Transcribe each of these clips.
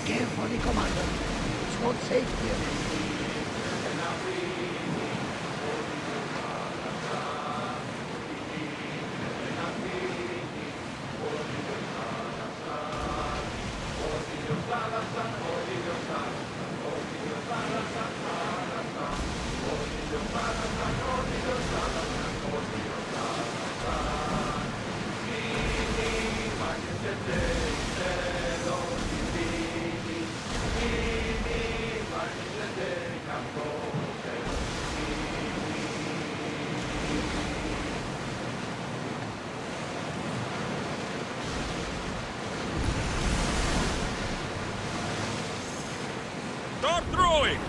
carefully, Commander. It's not safe here. Start throwing!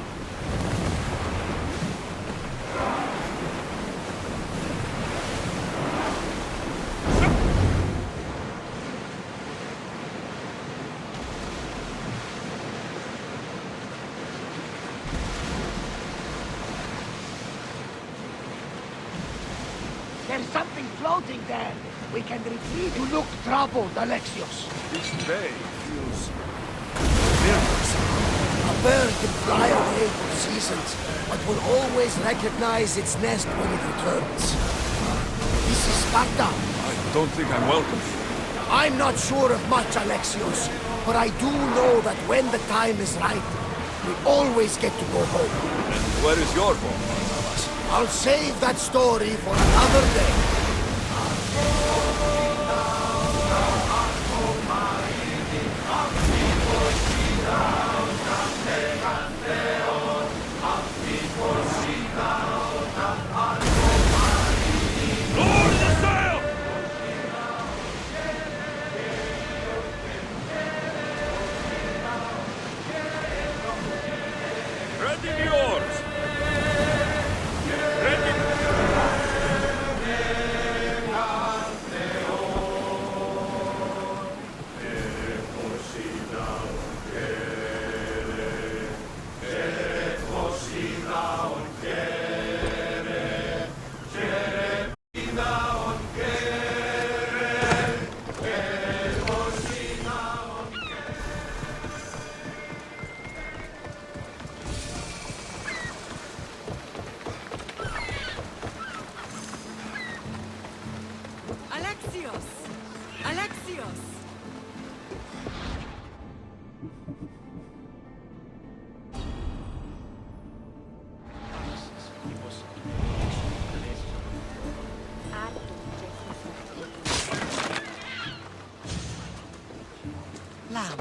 There's something floating there. We can retreat. You look troubled, Alexios. This bay feels... A bird can fly away for seasons, but will always recognize its nest when it returns. This is Sparta. I don't think I'm welcome. I'm not sure of much, Alexios, but I do know that when the time is right, we always get to go home. And where is your home, Barnabas? I'll save that story for another day. Lower the sail! Ready the oars! Ready! Alexios! Alexios! Lamb,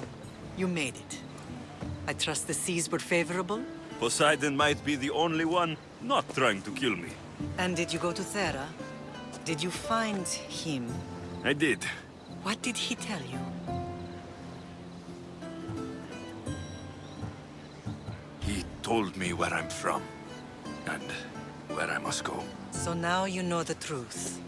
you made it. I trust the seas were favorable? Poseidon might be the only one not trying to kill me. And did you go to Thera? Did you find him? I did. What did he tell you? He told me where I'm from. And where I must go. So now you know the truth.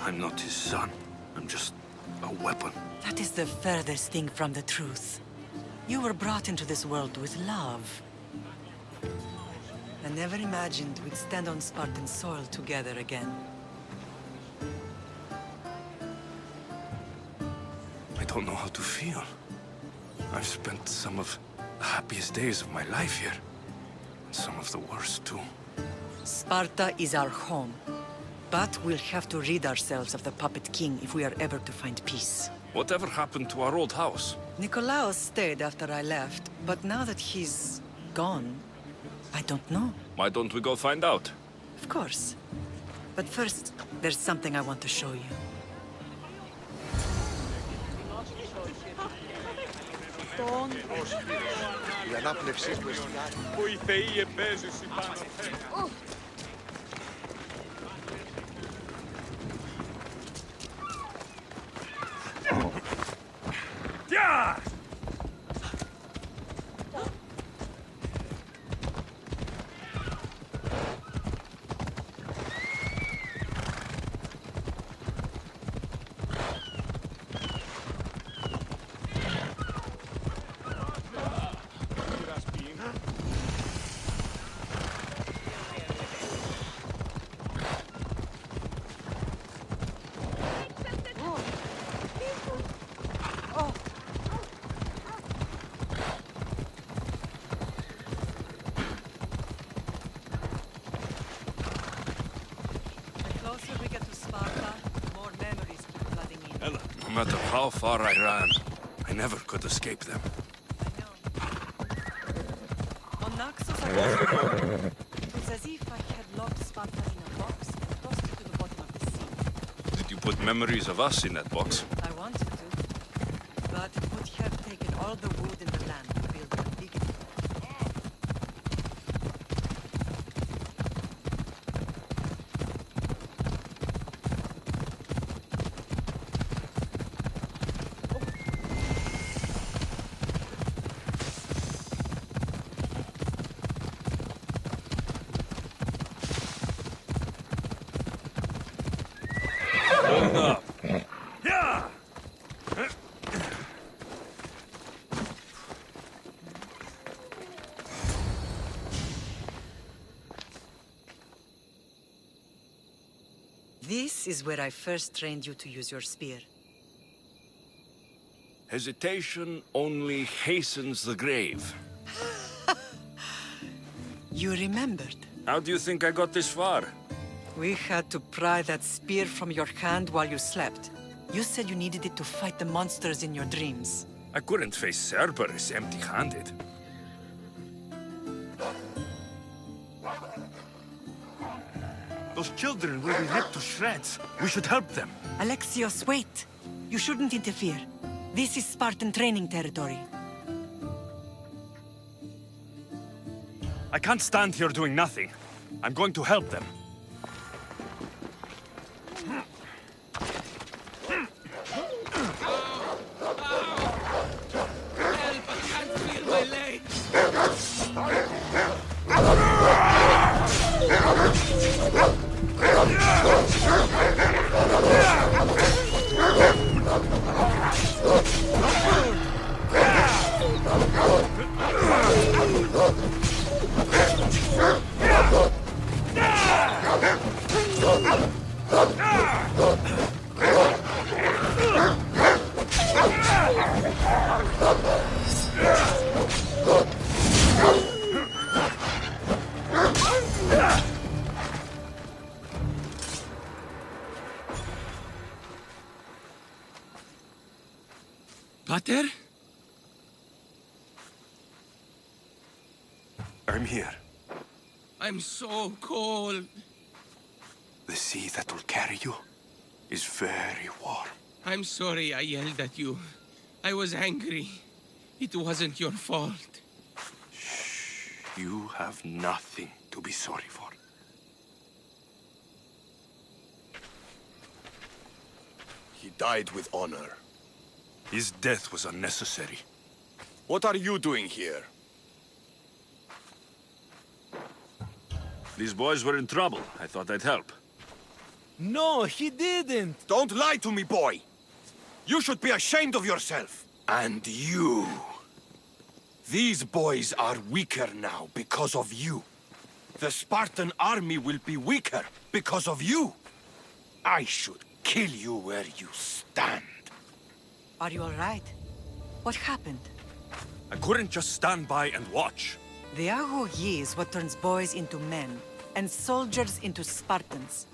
I'm not his son. I'm just a weapon. That is the furthest thing from the truth. You were brought into this world with love. I never imagined we'd stand on Spartan soil together again. I don't know how to feel. I've spent some of the happiest days of my life here. And some of the worst, too. Sparta is our home. But we'll have to rid ourselves of the Puppet King if we are ever to find peace. Whatever happened to our old house? Nikolaos stayed after I left, but now that he's gone, I don't know. Why don't we go find out? Of course. But first, there's something I want to show you. Η ανάπνευσή του εστιάζει. Που η θεή επέζησε πάνω. No matter how far I ran, I never could escape them. On Naxos, I was it's as if I had locked Sparta in a box and tossed it to the bottom of the sea. Did you put memories of us in that box? I wanted to, but it would have taken all the wood in the land to build one big enough. Hold up. Yeah! This is where I first trained you to use your spear. Hesitation only hastens the grave. You remembered. How do you think I got this far? We had to pry that spear from your hand while you slept. You said you needed it to fight the monsters in your dreams. I couldn't face Cerberus empty-handed. Those children will be ripped to shreds. We should help them. Alexios, wait! You shouldn't interfere. This is Spartan training territory. I can't stand here doing nothing. I'm going to help them. Pater? I'm here. I'm so cold. The sea that will carry you is very warm. I'm sorry I yelled at you. I was angry. It wasn't your fault. You have nothing to be sorry for. He died with honor. His death was unnecessary. What are you doing here? These boys were in trouble. I thought I'd help. No, he didn't. Don't lie to me, boy! You should be ashamed of yourself. And you. These boys are weaker now because of you. The Spartan army will be weaker because of you. I should kill you where you stand. Are you all right? What happened? I couldn't just stand by and watch. The Aho Yi is what turns boys into men, and soldiers into Spartans.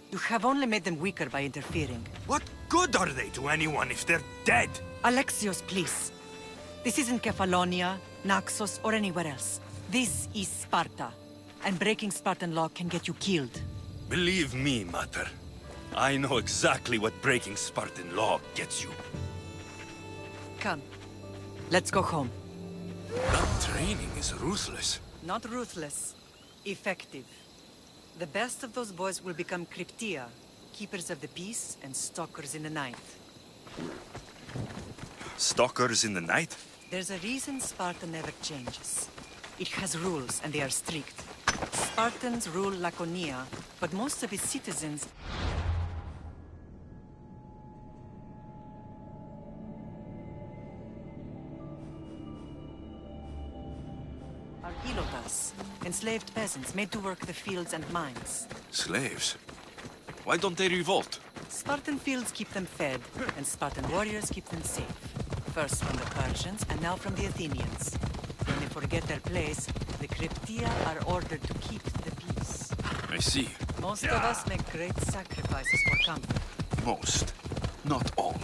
You have only made them weaker by interfering. What good are they to anyone if they're dead? Alexios, please. This isn't Kefalonia, Naxos, or anywhere else. This is Sparta, and breaking Spartan law can get you killed. Believe me, Mater. I know exactly what breaking Spartan law gets you. Come, let's go home. That training is ruthless. Not ruthless, effective. The best of those boys will become Cryptia, keepers of the peace and stalkers in the night. Stalkers in the night? There's a reason Sparta never changes. It has rules, and they are strict. Spartans rule Laconia, but most of its citizens are Ilotas, enslaved peasants made to work the fields and mines. Slaves? Why don't they revolt? Spartan fields keep them fed, and Spartan warriors keep them safe. First from the Persians, and now from the Athenians. When they forget their place, the Cryptia are ordered to keep the peace. I see. Most of us make great sacrifices for comfort. Most. Not all.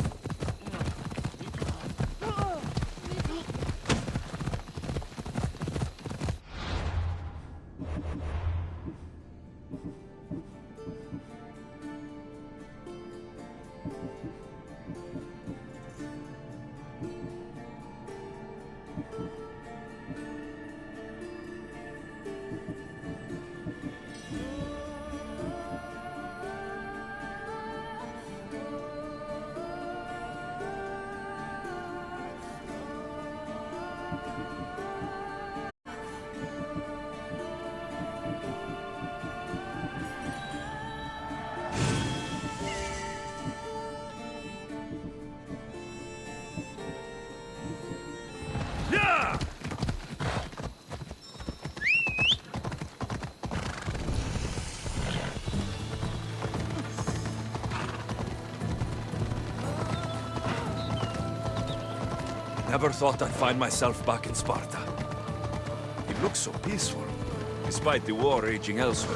Never thought I'd find myself back in Sparta. It looks so peaceful, despite the war raging elsewhere.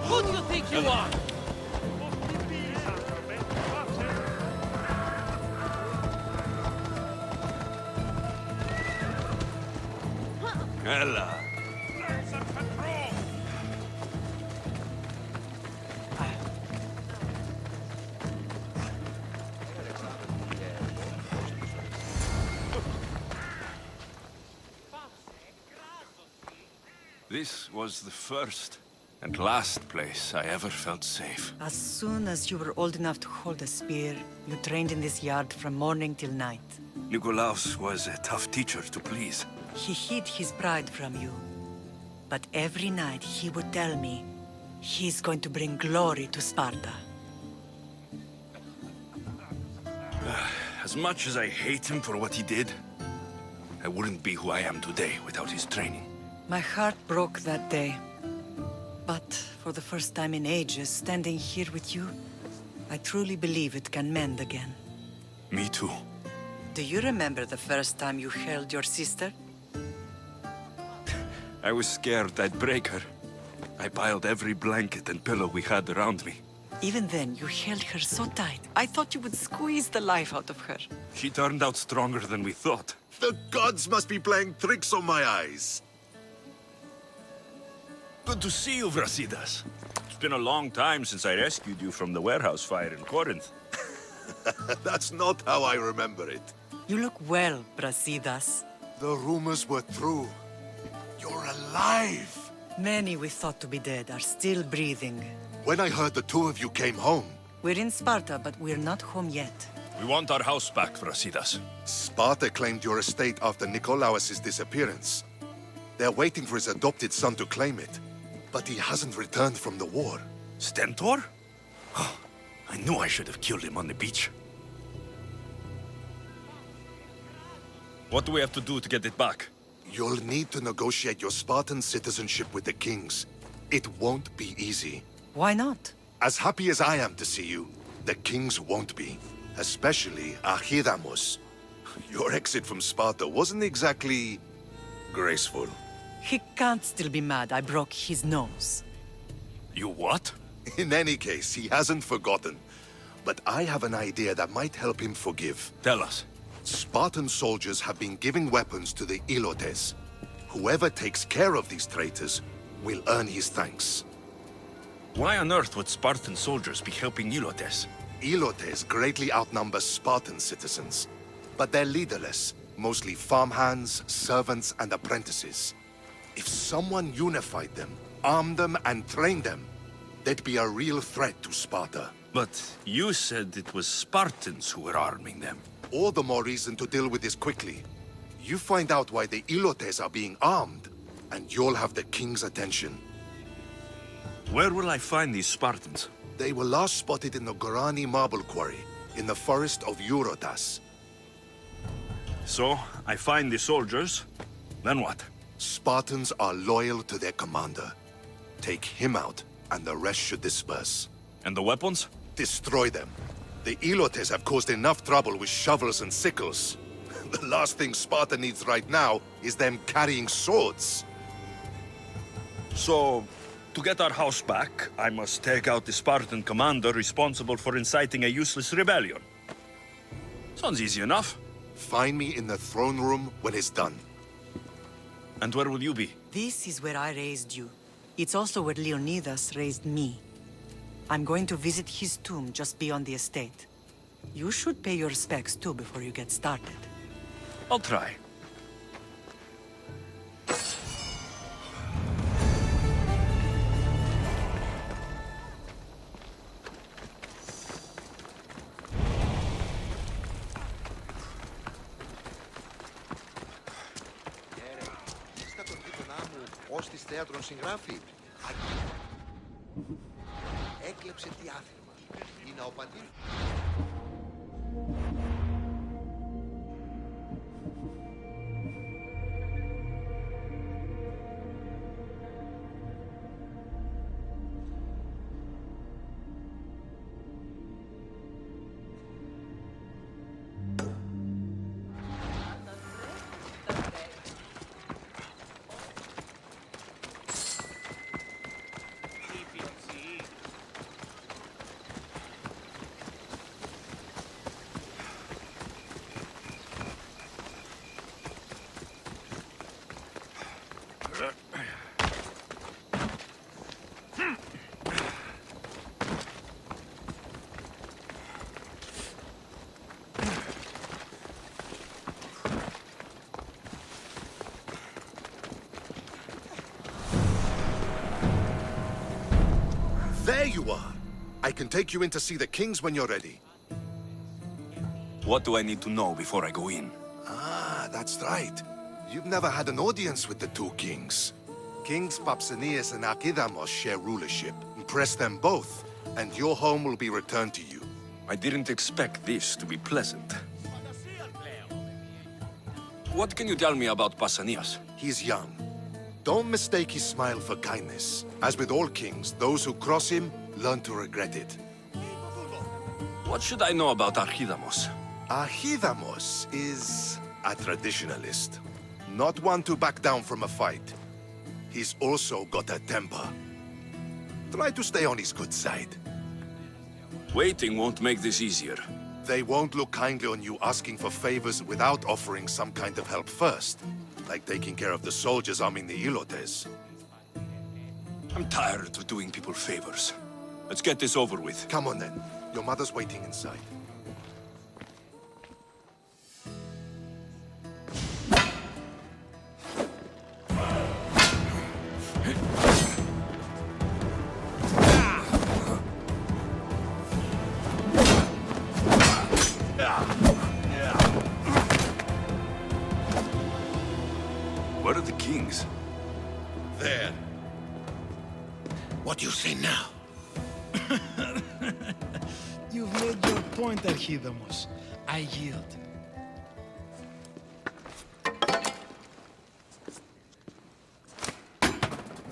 Who do you think you are? Ella. This was the first and last place I ever felt safe. As soon as you were old enough to hold a spear, you trained in this yard from morning till night. Nikolaos was a tough teacher to please. He hid his pride from you. But every night he would tell me, he's going to bring glory to Sparta. As much as I hate him for what he did, I wouldn't be who I am today without his training. My heart broke that day. But for the first time in ages, standing here with you, I truly believe it can mend again. Me too. Do you remember the first time you held your sister? I was scared I'd break her. I piled every blanket and pillow we had around me. Even then, you held her so tight. I thought you would squeeze the life out of her. She turned out stronger than we thought. The gods must be playing tricks on my eyes. Good to see you, Brasidas. It's been a long time since I rescued you from the warehouse fire in Corinth. That's not how I remember it. You look well, Brasidas. The rumors were true. You're alive! Many we thought to be dead are still breathing. When I heard the two of you came home, We're in Sparta, but we're not home yet. We want our house back, Brasidas. Sparta claimed your estate after Nikolaos' disappearance. They're waiting for his adopted son to claim it. But he hasn't returned from the war. Stentor? I knew I should have killed him on the beach. What do we have to do to get it back? You'll need to negotiate your Spartan citizenship with the kings. It won't be easy. Why not? As happy as I am to see you, the kings won't be. Especially Archidamos. Your exit from Sparta wasn't exactly graceful. He can't still be mad I broke his nose. You what? In any case, he hasn't forgotten. But I have an idea that might help him forgive. Tell us. Spartan soldiers have been giving weapons to the Ilotes. Whoever takes care of these traitors will earn his thanks. Why on earth would Spartan soldiers be helping Ilotes? Ilotes greatly outnumber Spartan citizens, but they're leaderless, mostly farmhands, servants, and apprentices. If someone unified them, armed them, and trained them, they'd be a real threat to Sparta. But you said it was Spartans who were arming them. All the more reason to deal with this quickly. You find out why the Ilotes are being armed, and you'll have the king's attention. Where will I find these Spartans? They were last spotted in the Gorani marble quarry, in the forest of Eurotas. So, I find the soldiers, then what? Spartans are loyal to their commander. Take him out, and the rest should disperse. And the weapons? Destroy them. The Ilotes have caused enough trouble with shovels and sickles. The last thing Sparta needs right now is them carrying swords. So, To get our house back, I must take out the Spartan commander responsible for inciting a useless rebellion. Sounds easy enough. Find me in the throne room when it's done. And where will you be? This is where I raised you. It's also where Leonidas raised me. I'm going to visit his tomb just beyond the estate. You should pay your respects too before you get started. I'll try. Στα τον γείτονά μου ως της θέατρον συγγράφει. Έκλεψε τι άθλημα. Είναι ο πατήρ. There you are! I can take you in to see the kings when you're ready. What do I need to know before I go in? Ah, that's right. You've never had an audience with the two kings. Kings Pausanias and Archidamos share rulership. Impress them both, and your home will be returned to you. I didn't expect this to be pleasant. What can you tell me about Pausanias? He's young. Don't mistake his smile for kindness. As with all kings, those who cross him learn to regret it. What should I know about Archidamos? Archidamos is a traditionalist. Not one to back down from a fight. He's also got a temper. Try to stay on his good side. Waiting won't make this easier. They won't look kindly on you asking for favors without offering some kind of help first. Like taking care of the soldiers arming the Ilotes. I'm tired of doing people favors. Let's get this over with. Come on then. Your mother's waiting inside. Where are the kings? There. What do you say now? You've made your point, Archidamos. I yield.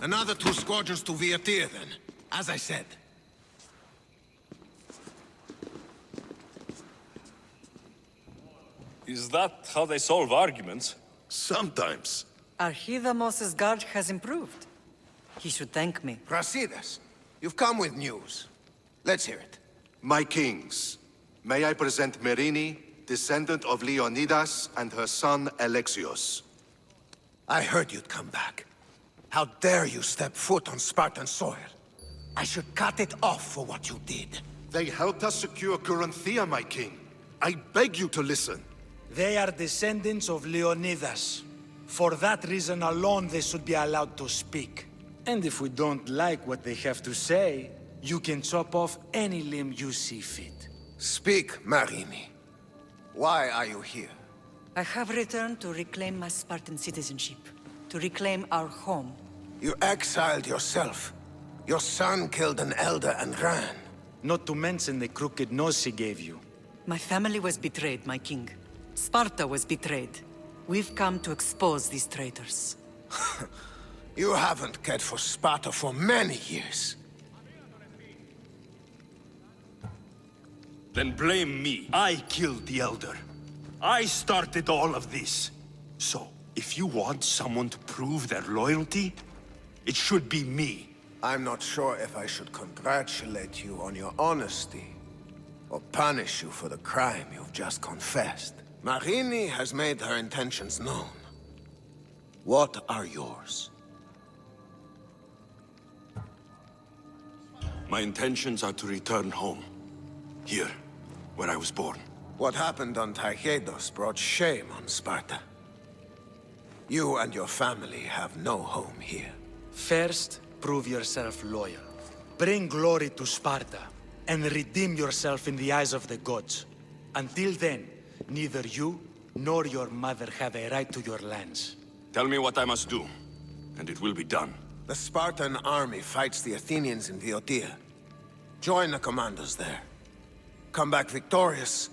Another 2 squadrons to Viatir, then. As I said. Is that how they solve arguments? Sometimes. Archidamos's guard has improved. He should thank me. Brasidas, you've come with news. Let's hear it. My kings, may I present Merini, descendant of Leonidas, and her son Alexios. I heard you'd come back. How dare you step foot on Spartan soil? I should cut it off for what you did. They helped us secure Corinthia, my king. I beg you to listen. They are descendants of Leonidas. For that reason alone, they should be allowed to speak. And if we don't like what they have to say, you can chop off any limb you see fit. Speak, Marini. Why are you here? I have returned to reclaim my Spartan citizenship, to reclaim our home. You exiled yourself. Your son killed an elder and ran. Not to mention the crooked nose he gave you. My family was betrayed, my king. Sparta was betrayed. We've come to expose these traitors. You haven't cared for Sparta for many years. Then blame me. I killed the Elder. I started all of this. So, if you want someone to prove their loyalty, it should be me. I'm not sure if I should congratulate you on your honesty, or punish you for the crime you've just confessed. Marini has made her intentions known. What are yours? My intentions are to return home. Here, where I was born. What happened on Taygedos brought shame on Sparta. You and your family have no home here. First, prove yourself loyal. Bring glory to Sparta, and redeem yourself in the eyes of the gods. Until then, neither you nor your mother have a right to your lands. Tell me what I must do, and it will be done. The Spartan army fights the Athenians in Viotia. Join the commandos there. Come back victorious,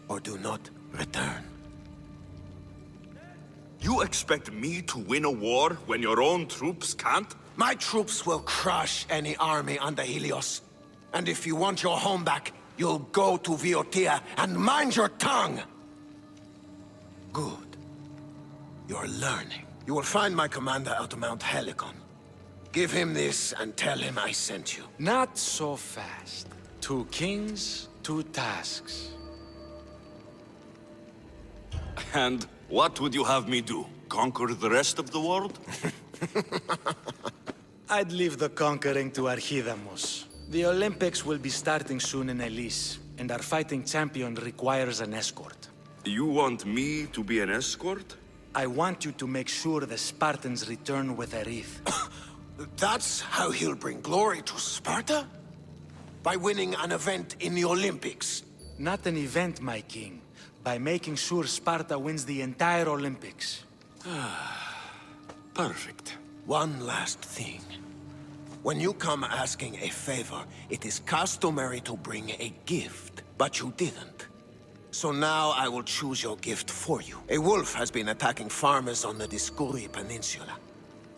or do not return. You expect me to win a war when your own troops can't? My troops will crush any army under Helios. And if you want your home back, you'll go to Viotia and mind your tongue! Good. You're learning. You will find my commander out of Mount Helicon. Give him this and tell him I sent you. Not so fast. 2 kings, 2 tasks. And what would you have me do? Conquer the rest of the world? I'd leave the conquering to Archidamos. The Olympics will be starting soon in Elise, and our fighting champion requires an escort. You want me to be an escort? I want you to make sure the Spartans return with a wreath. That's how he'll bring glory to Sparta? By winning an event in the Olympics? Not an event, my king. By making sure Sparta wins the entire Olympics. Perfect. One last thing. When you come asking a favor, it is customary to bring a gift, but you didn't. So now I will choose your gift for you. A wolf has been attacking farmers on the Dioscuri Peninsula.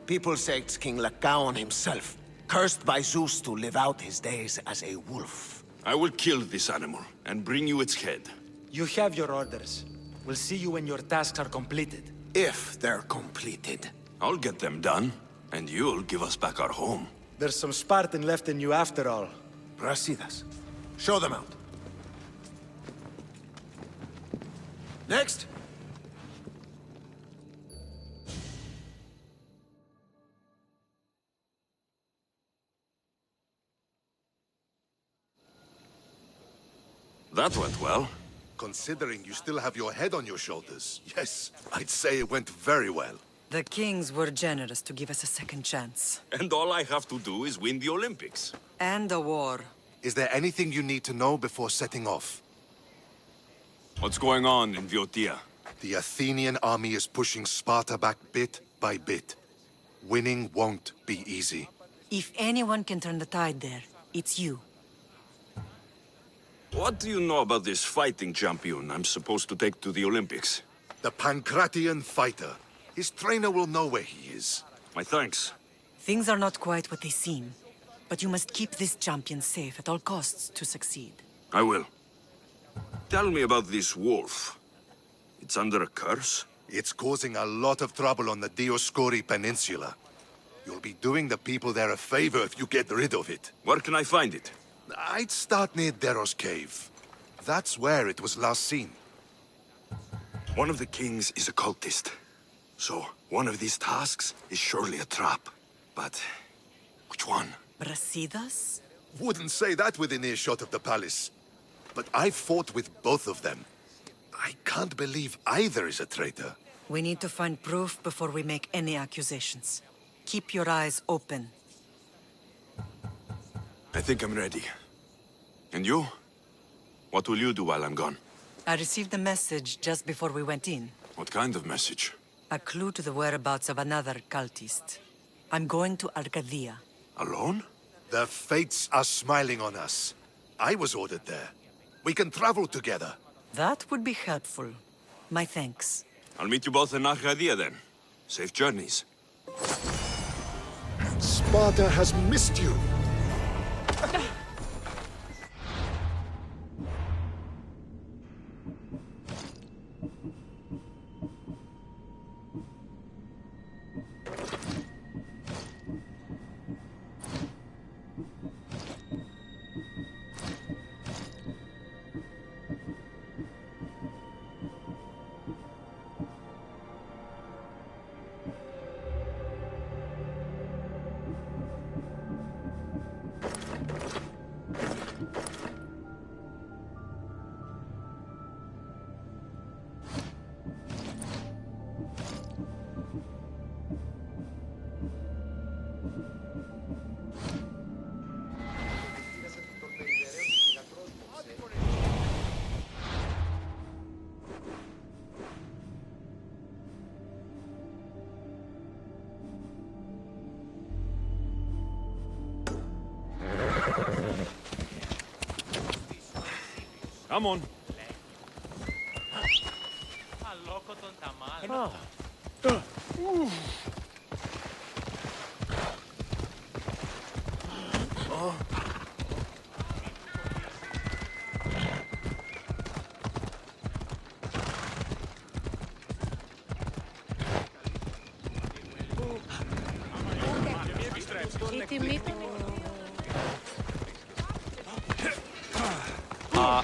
People say it's King Lycaon himself, cursed by Zeus to live out his days as a wolf. I will kill this animal and bring you its head. You have your orders. We'll see you when your tasks are completed. If they're completed. I'll get them done, and you'll give us back our home. There's some Spartan left in you after all. Brasidas. Show them out. Next! That went well. Considering you still have your head on your shoulders, yes, I'd say it went very well. The kings were generous to give us a second chance. And all I have to do is win the Olympics. And a war. Is there anything you need to know before setting off? What's going on in Viotia? The Athenian army is pushing Sparta back bit by bit. Winning won't be easy. If anyone can turn the tide there, it's you. What do you know about this fighting champion I'm supposed to take to the Olympics? The Pancratian fighter. His trainer will know where he is. My thanks. Things are not quite what they seem, but you must keep this champion safe at all costs to succeed. I will. Tell me about this wolf. It's under a curse? It's causing a lot of trouble on the Dioscuri Peninsula. You'll be doing the people there a favor if you get rid of it. Where can I find it? I'd start near Deros Cave. That's where it was last seen. One of the kings is a cultist. So, one of these tasks is surely a trap. But, which one? Brasidas? Wouldn't say that within earshot of the palace. But I've fought with both of them. I can't believe either is a traitor. We need to find proof before we make any accusations. Keep your eyes open. I think I'm ready. And you? What will you do while I'm gone? I received a message just before we went in. What kind of message? A clue to the whereabouts of another cultist. I'm going to Arcadia. Alone? The fates are smiling on us. I was ordered there. We can travel together. That would be helpful. My thanks. I'll meet you both in Arcadia then. Safe journeys. Sparta has missed you. Come on.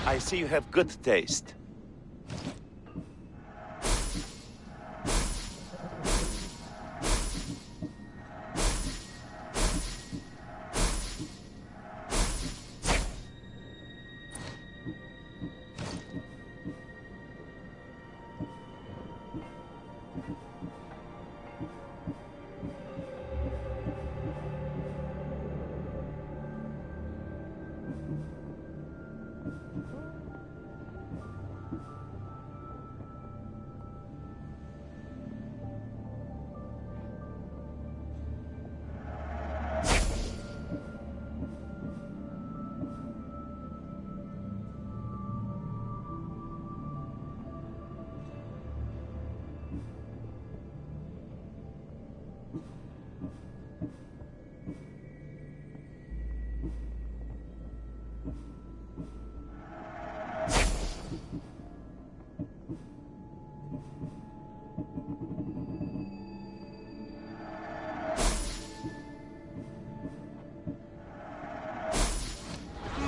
I see you have good taste.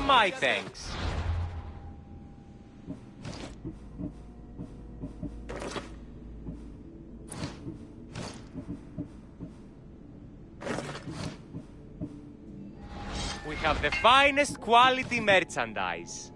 My thanks. We have the finest quality merchandise.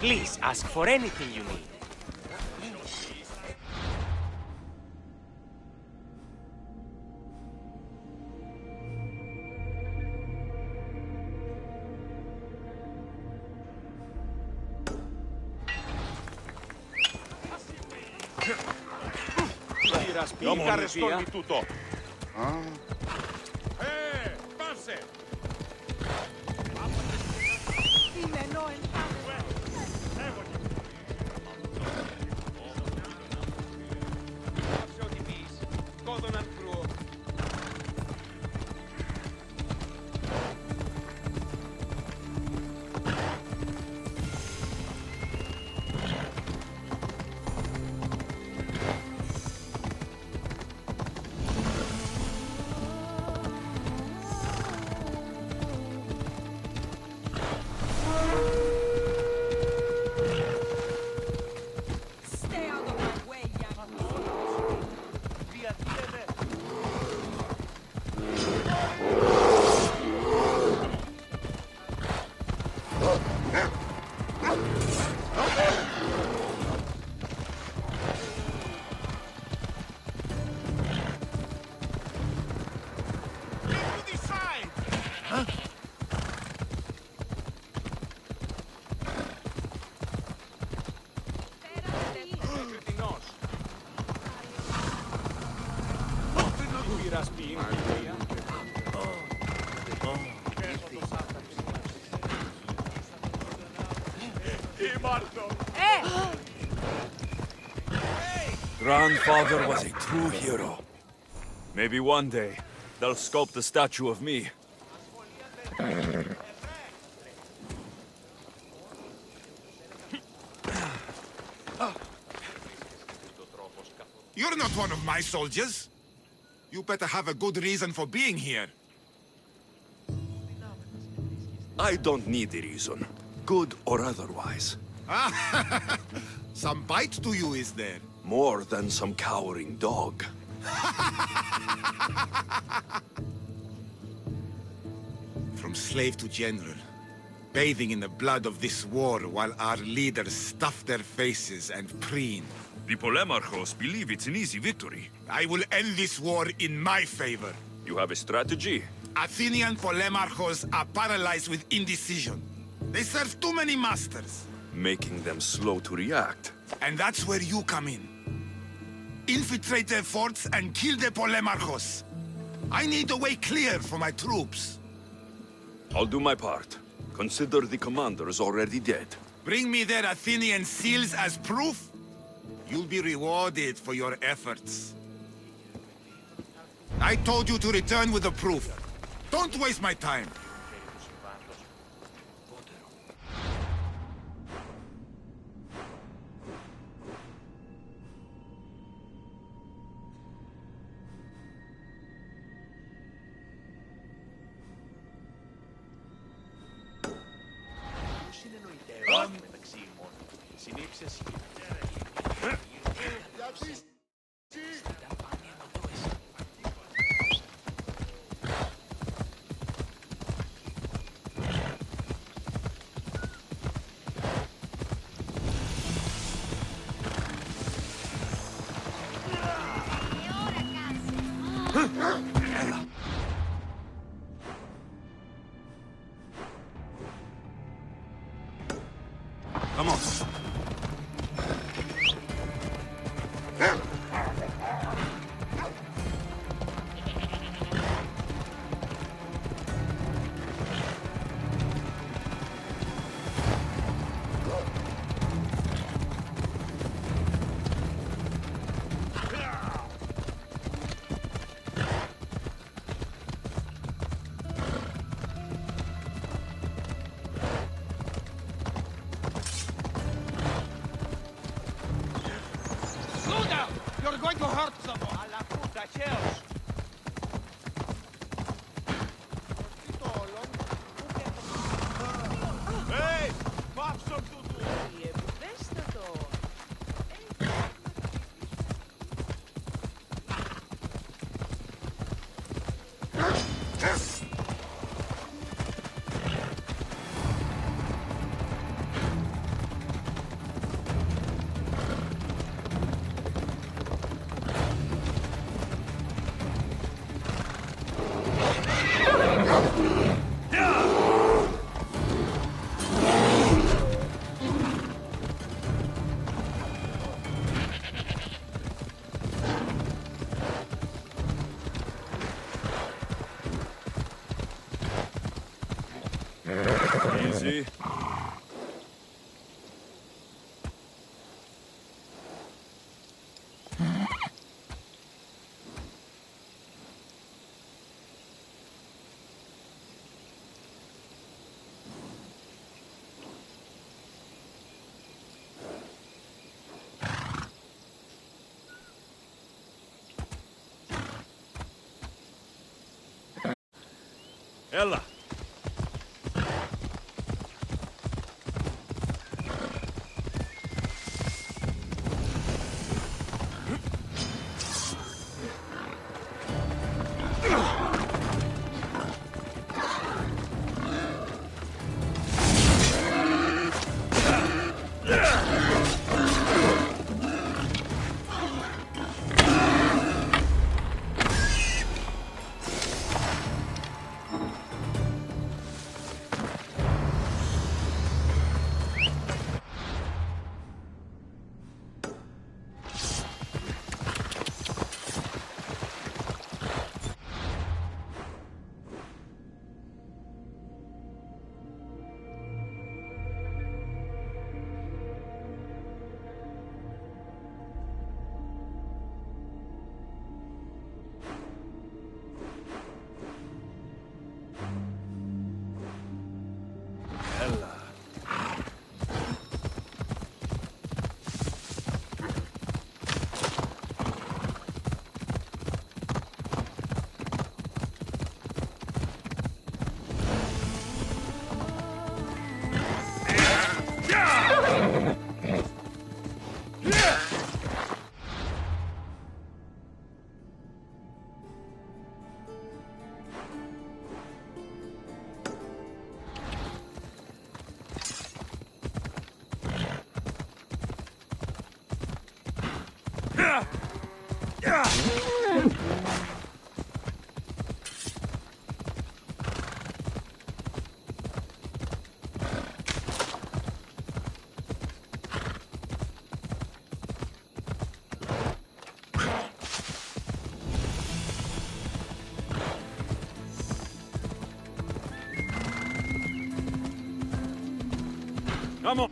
Please ask for anything you need. Grandfather was a true hero. Maybe one day, they'll sculpt a statue of me. You're not one of my soldiers. You better have a good reason for being here. I don't need a reason, good or otherwise. Some bite to you, is there? More than some cowering dog. From slave to general, bathing in the blood of this war while our leaders stuff their faces and preen. The Polemarchos believe it's an easy victory. I will end this war in my favor. You have a strategy? Athenian Polemarchos are paralyzed with indecision. They serve too many masters. Making them slow to react. And that's where you come in. Infiltrate their forts and kill the Polemarchos. I need a way clear for my troops. I'll do my part. Consider the commander is already dead. Bring me their Athenian seals as proof. You'll be rewarded for your efforts. I told you to return with the proof. Don't waste my time. Come on. You're going to hurt someone! Alla puta, Zeus! Hey! Pop some tutu! Easy. Ella. Come on.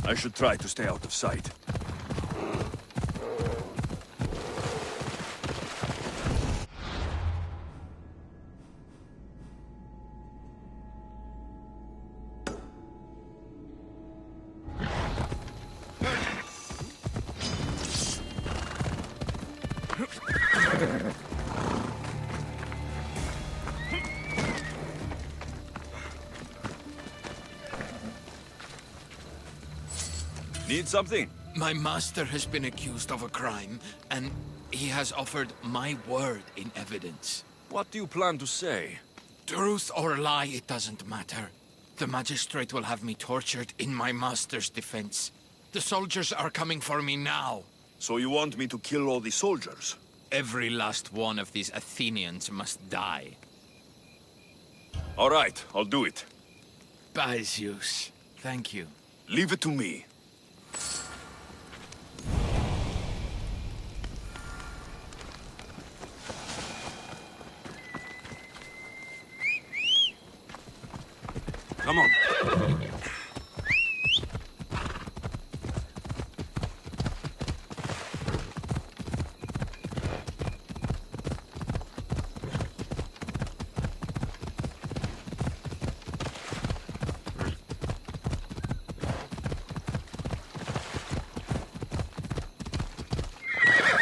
I should try to stay out of sight. Need something? My master has been accused of a crime, and he has offered my word in evidence. What do you plan to say? Truth or lie, it doesn't matter. The magistrate will have me tortured in my master's defense. The soldiers are coming for me now. So you want me to kill all the soldiers? Every last one of these Athenians must die. All right, I'll do it. By Zeus. Thank you. Leave it to me. Come on.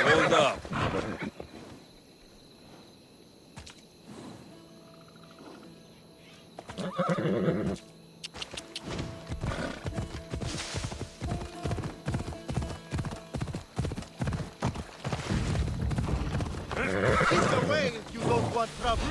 Hold up. It's the way if you don't want trouble.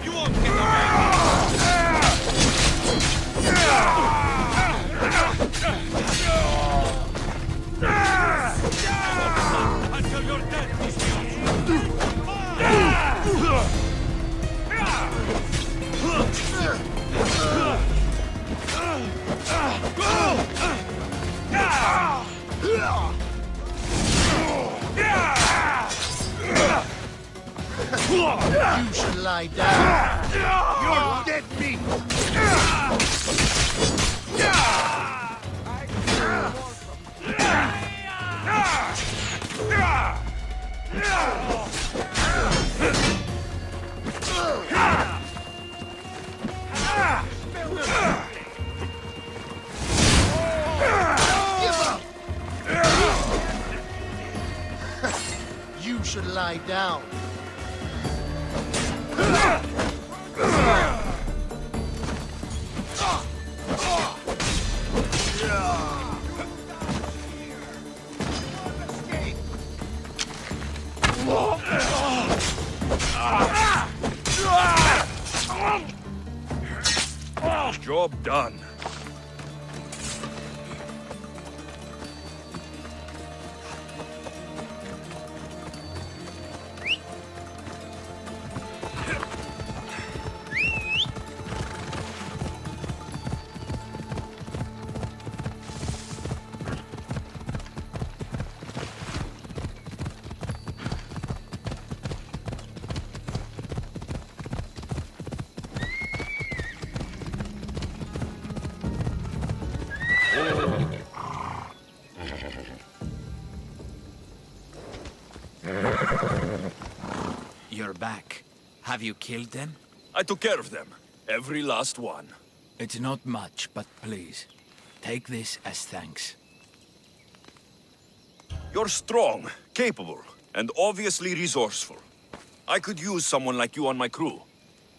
You won't get away! Until you're dead, You should lie down. You're dead meat. Give up. You should lie down. Job done. Have you killed them? I took care of them. Every last one. It's not much, but please, take this as thanks. You're strong, capable, and obviously resourceful. I could use someone like you on my crew.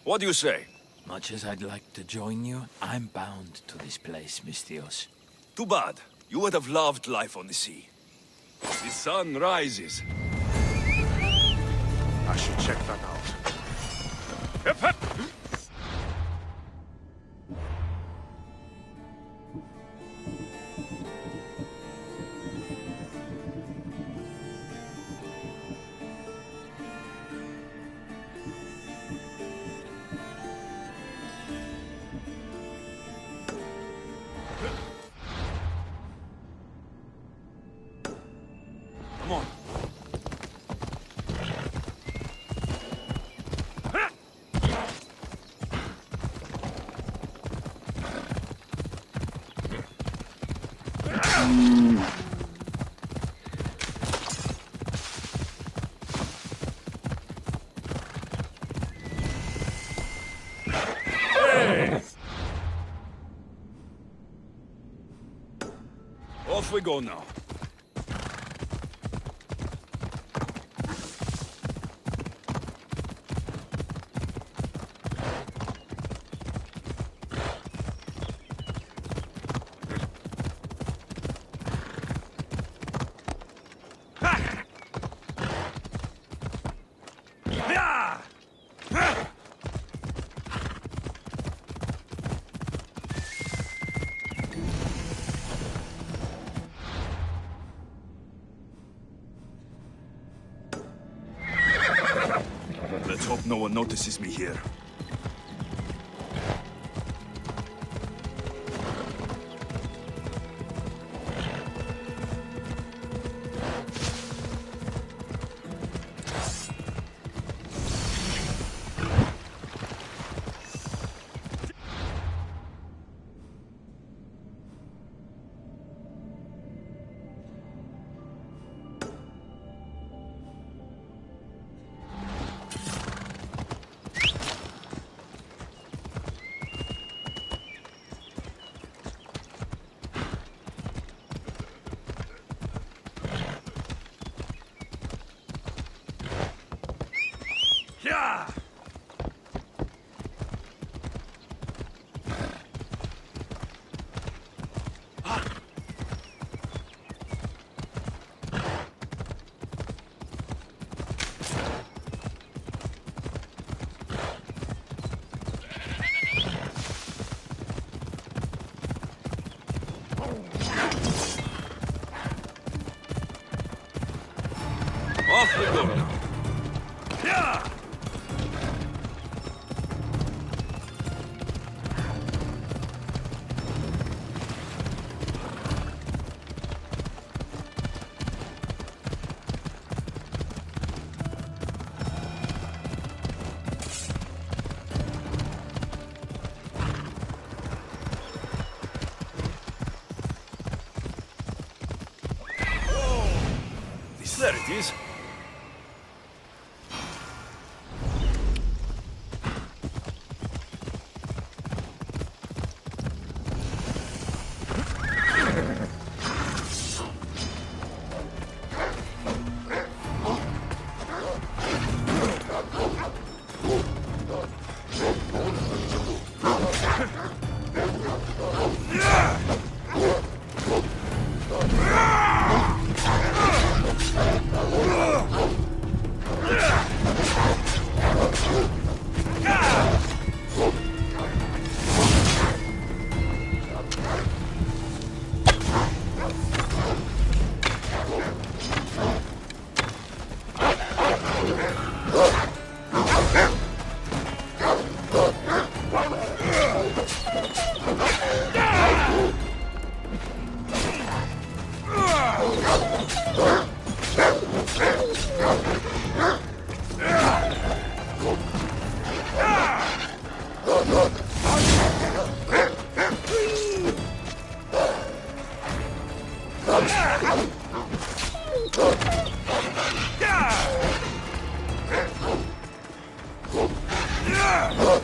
What do you say? Much as I'd like to join you, I'm bound to this place, Misthios. Too bad. You would have loved life on the sea. The sun rises. I should check that out. Come on. Off we go now. Let's hope no one notices me here. Yeah! Off we go now. Yeah! There it is. Ugh!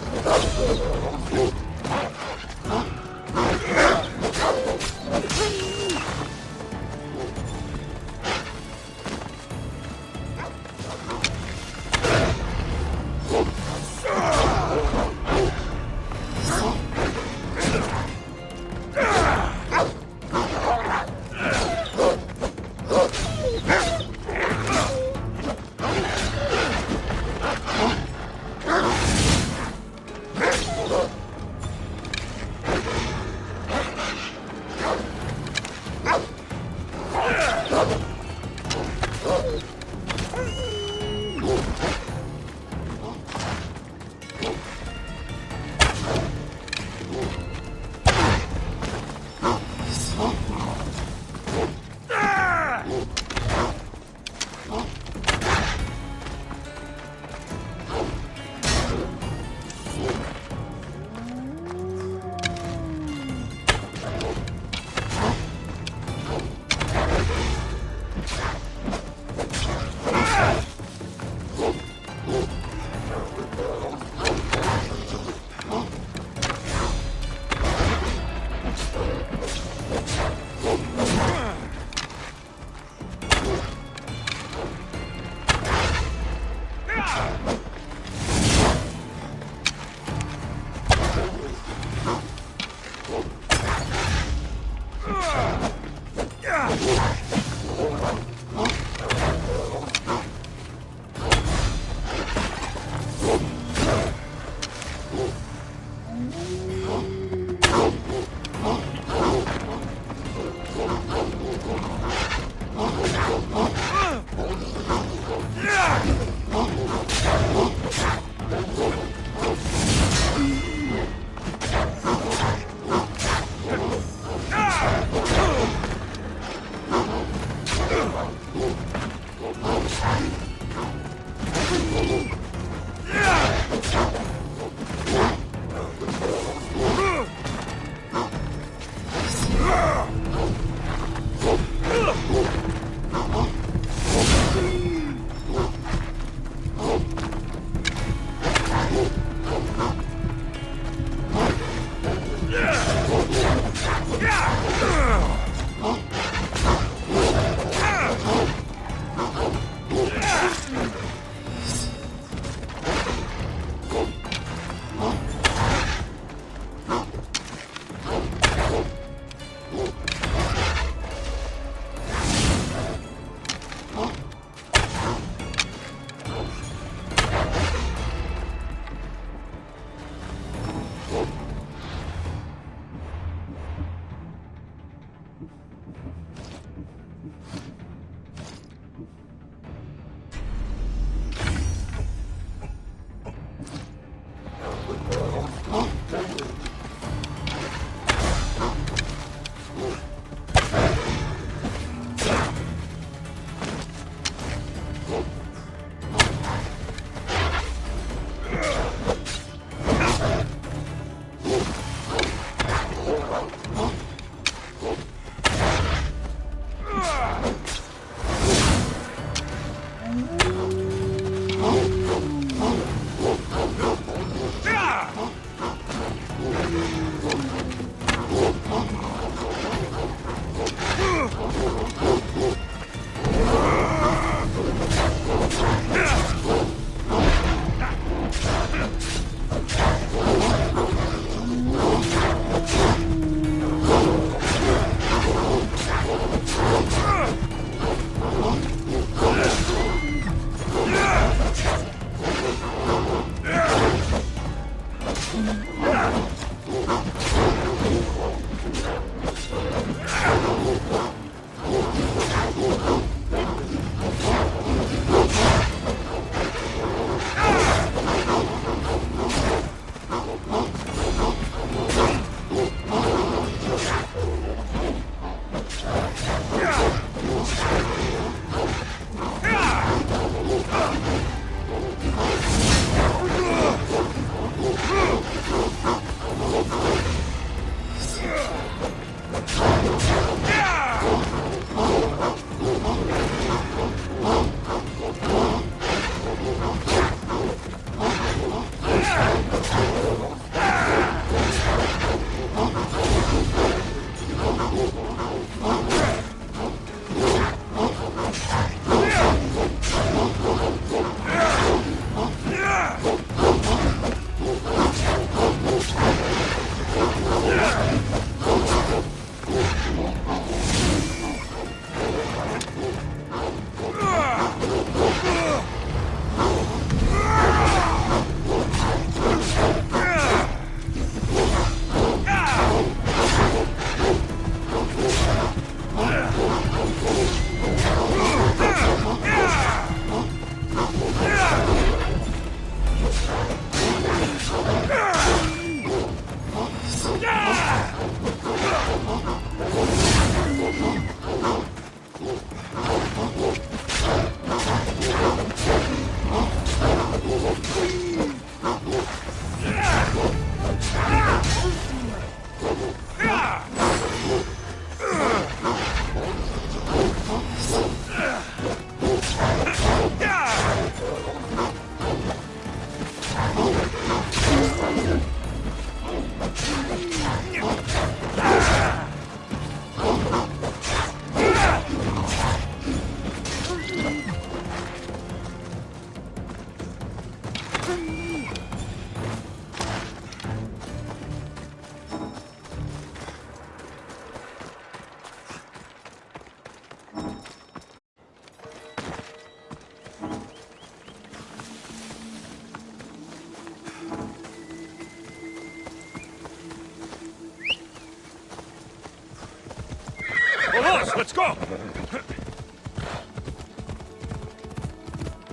Let's go!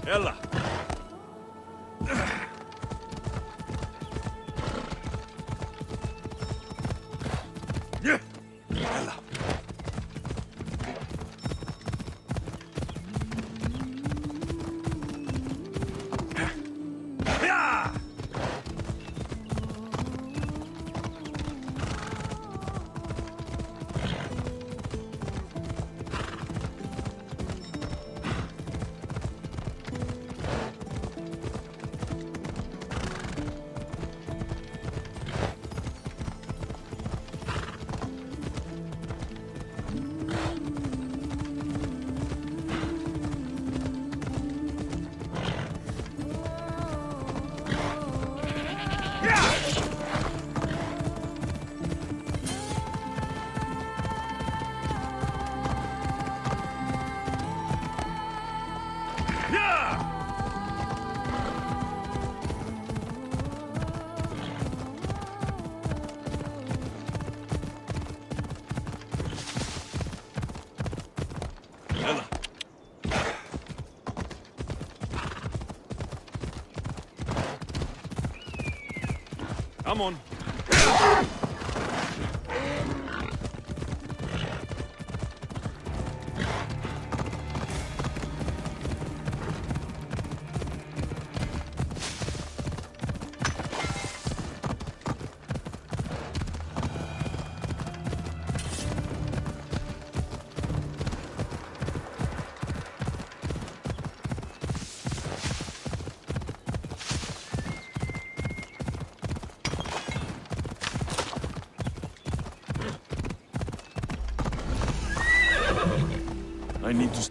Ella! Ella! Come on. I need to...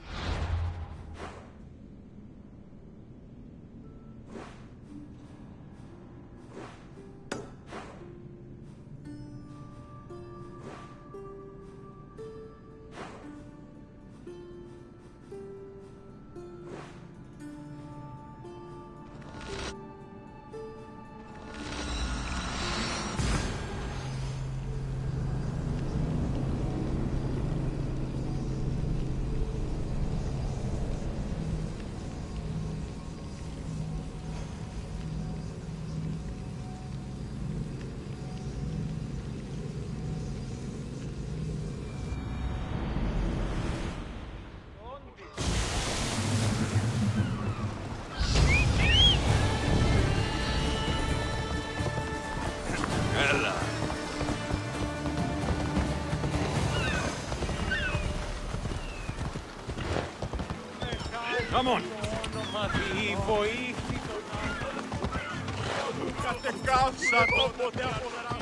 Come on! Κάψα το ποτέ